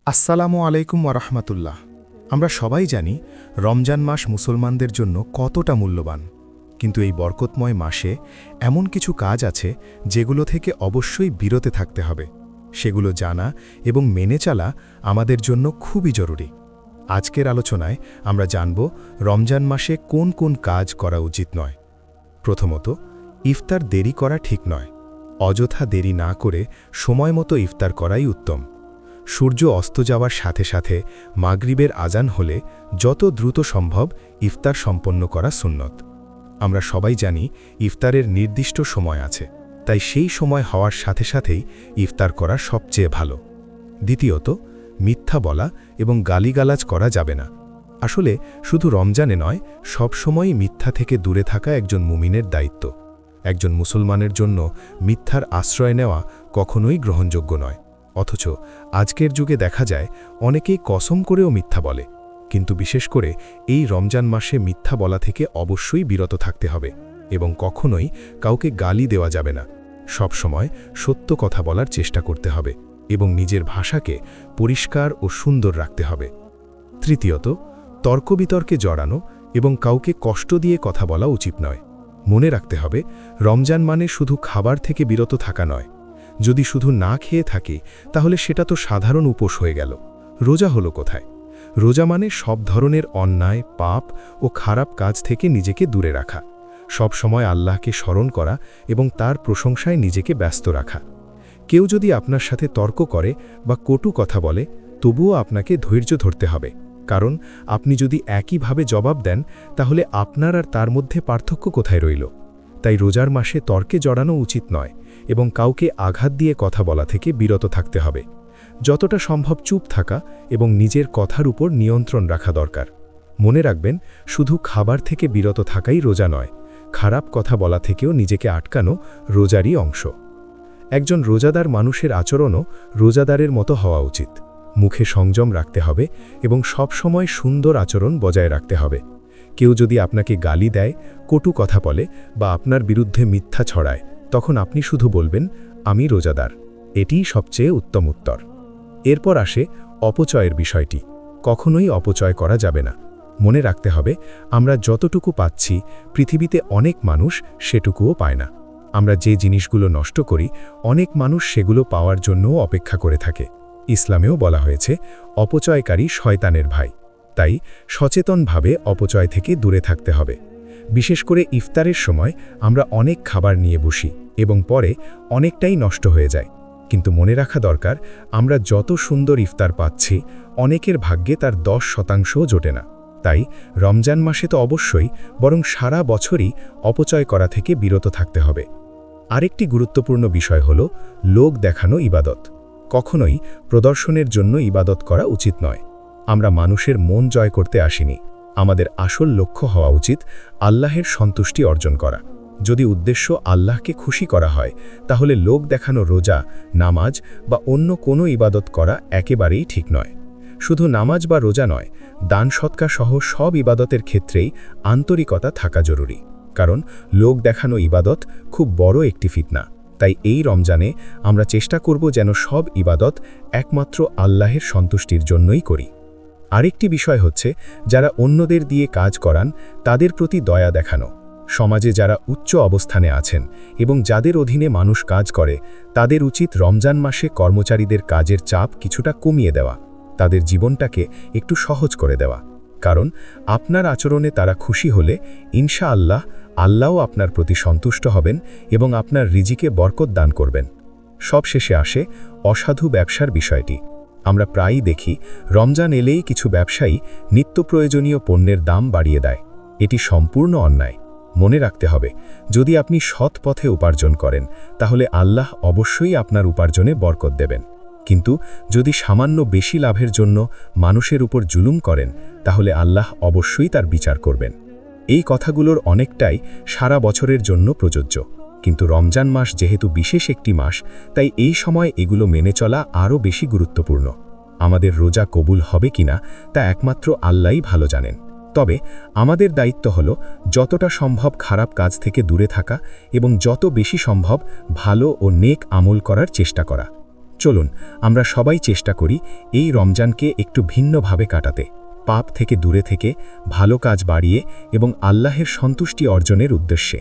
আসসালামু আলাইকুম ওরহমতুল্লাহ। আমরা সবাই জানি রমজান মাস মুসলমানদের জন্য কতটা মূল্যবান, কিন্তু এই বরকতময় মাসে এমন কিছু কাজ আছে যেগুলো থেকে অবশ্যই বিরতে থাকতে হবে। সেগুলো জানা এবং মেনে চলা আমাদের জন্য খুবই জরুরি। আজকের আলোচনায় আমরা জানব রমজান মাসে কোন কোন কাজ করা উচিত নয়। প্রথমত, ইফতার দেরি করা ঠিক নয়। অযথা দেরি না করে সময়মতো ইফতার করাই উত্তম। সূর্য অস্ত যাওয়ার সাথে সাথে মাগরিবের আজান হলে যত দ্রুত সম্ভব ইফতার সম্পন্ন করা সুন্নত। আমরা সবাই জানি ইফতারের নির্দিষ্ট সময় আছে, তাই সেই সময় হওয়ার সাথে সাথেই ইফতার করা সবচেয়ে ভালো। দ্বিতীয়ত, মিথ্যা বলা এবং গালিগালাজ করা যাবে না। আসলে শুধু রমজানে নয়, সবসময়ই মিথ্যা থেকে দূরে থাকা একজন মুমিনের দায়িত্ব। একজন মুসলমানের জন্য মিথ্যার আশ্রয় নেওয়া কখনোই গ্রহণযোগ্য নয়। অথচ আজকের যুগে দেখা যায় অনেকেই কসম করেও মিথ্যা বলে। কিন্তু বিশেষ করে এই রমজান মাসে মিথ্যা বলা থেকে অবশ্যই বিরত থাকতে হবে এবং কখনোই কাউকে গালি দেওয়া যাবে না। সবসময় সত্য কথা বলার চেষ্টা করতে হবে এবং নিজের ভাষাকে পরিষ্কার ও সুন্দর রাখতে হবে। তৃতীয়ত, তর্কবিতর্কে জড়ানো এবং কাউকে কষ্ট দিয়ে কথা বলা উচিত নয়। মনে রাখতে হবে, রমজান মানে শুধু খাবার থেকে বিরত থাকা নয়। যদি শুধু না খেয়ে থাকি তাহলে সেটা তো সাধারণ উপোস হয়ে গেল। রোজা হলো কোথায়? রোজা মানে সব ধরনের অন্যায়, পাপ ও খারাপ কাজ থেকে নিজেকে দূরে রাখা, সব সময় আল্লাহকে স্মরণ করা এবং তার প্রশংসায় নিজেকে ব্যস্ত রাখা। কেউ যদি আপনার সাথে তর্ক করে বা কটু কথা বলে, তবুও আপনাকে ধৈর্য ধরতে হবে, কারণ আপনি যদি একইভাবে জবাব দেন তাহলে আপনার আর তার মধ্যে পার্থক্য কোথায় রইল? তাই রোজার মাসে তর্কে জড়ানো উচিত নয় এবং কাউকে আঘাত দিয়ে কথা বলা থেকে বিরত থাকতে হবে। যতটা সম্ভব চুপ থাকা এবং নিজের কথার উপর নিয়ন্ত্রণ রাখা দরকার। মনে রাখবেন, শুধু খাবার থেকে বিরত থাকাই রোজা নয়, খারাপ কথা বলা থেকেও নিজেকে আটকানো রোজারই অংশ। একজন রোজাদার মানুষের আচরণও রোজাদারের মতো হওয়া উচিত। মুখে সংযম রাখতে হবে এবং সব সময় সুন্দর আচরণ বজায় রাখতে হবে। কেউ যদি আপনাকে গালি দেয়, কটু কথা বলে বা আপনার বিরুদ্ধে মিথ্যা ছড়ায়, তখন আপনি শুধু বলবেন, আমি রোজাদার। এটিই সবচেয়ে উত্তম উত্তর। এরপর আসে অপচয়ের বিষয়টি। কখনোই অপচয় করা যাবে না। মনে রাখতে হবে, আমরা যতটুকু পাচ্ছি, পৃথিবীতে অনেক মানুষ সেটুকুও পায় না। আমরা যে জিনিসগুলো নষ্ট করি, অনেক মানুষ সেগুলো পাওয়ার জন্যও অপেক্ষা করে থাকে। ইসলামেও বলা হয়েছে, অপচয়কারী শয়তানের ভাই। তাই সচেতনভাবে অপচয় থেকে দূরে থাকতে হবে। বিশেষ করে ইফতারের সময় আমরা অনেক খাবার নিয়ে বসি এবং পরে অনেকটাই নষ্ট হয়ে যায়। কিন্তু মনে রাখা দরকার, আমরা যত সুন্দর ইফতার পাচ্ছি, অনেকের ভাগ্যে তার 10% জোটে না। তাই রমজান মাসে তো অবশ্যই, বরং সারা বছরই অপচয় করা থেকে বিরত থাকতে হবে। আরেকটি গুরুত্বপূর্ণ বিষয় হল লোক দেখানো ইবাদত। কখনোই প্রদর্শনের জন্য ইবাদত করা উচিত নয়। আমরা মানুষের মন জয় করতে আসিনি। আমাদের আসল লক্ষ্য হওয়া উচিত আল্লাহের সন্তুষ্টি অর্জন করা। যদি উদ্দেশ্য আল্লাহকে খুশি করা হয়, তাহলে লোক দেখানো রোজা, নামাজ বা অন্য কোনো ইবাদত করা একেবারেই ঠিক নয়। শুধু নামাজ বা রোজা নয়, দান সৎকার সহ সব ইবাদতের ক্ষেত্রেই আন্তরিকতা থাকা জরুরি। কারণ লোক দেখানো ইবাদত খুব বড় একটি ফিতনা। তাই এই রমজানে আমরা চেষ্টা করব যেন সব ইবাদত একমাত্র আল্লাহের সন্তুষ্টির জন্যই করি। আরেকটি বিষয় হচ্ছে, যারা অন্যদের দিয়ে কাজ করান, তাদের প্রতি দয়া দেখানো। সমাজে যারা উচ্চ অবস্থানে আছেন এবং যাদের অধীনে মানুষ কাজ করে, তাদের উচিত রমজান মাসে কর্মচারীদের কাজের চাপ কিছুটা কমিয়ে দেওয়া, তাদের জীবনটাকে একটু সহজ করে দেওয়া। কারণ আপনার আচরণে তারা খুশি হলে ইনশাআল্লাহ আল্লাহও আপনার প্রতি সন্তুষ্ট হবেন এবং আপনার রিজিকে বরকত দান করবেন। সবশেষে আসে অসাধু ব্যবসার বিষয়টি। আমরা প্রায়ই দেখি, রমজান এলেই কিছু ব্যবসায়ী নিত্য প্রয়োজনীয় পণ্যের দাম বাড়িয়ে দেয়। এটি সম্পূর্ণ অন্যায়। মনে রাখতে হবে, যদি আপনি সৎ পথে উপার্জন করেন, তাহলে আল্লাহ অবশ্যই আপনার উপার্জনে বরকত দেবেন। কিন্তু যদি সামান্য বেশি লাভের জন্য মানুষের উপর জুলুম করেন, তাহলে আল্লাহ অবশ্যই তার বিচার করবেন। এই কথাগুলোর অনেকটাই সারা বছরের জন্য প্রযোজ্য, কিন্তু রমজান মাস যেহেতু বিশেষ একটি মাস, তাই এই সময় এগুলো মেনে চলা আরও বেশি গুরুত্বপূর্ণ। আমাদের রোজা কবুল হবে কিনা তা একমাত্র আল্লাহই ভালো জানেন। তবে আমাদের দায়িত্ব হল যতটা সম্ভব খারাপ কাজ থেকে দূরে থাকা এবং যত বেশি সম্ভব ভালো ও নেক আমল করার চেষ্টা করা। চলুন আমরা সবাই চেষ্টা করি এই রমজানকে একটু ভিন্নভাবে কাটাতে, পাপ থেকে দূরে থেকে, ভালো কাজ বাড়িয়ে এবং আল্লাহের সন্তুষ্টি অর্জনের উদ্দেশ্যে।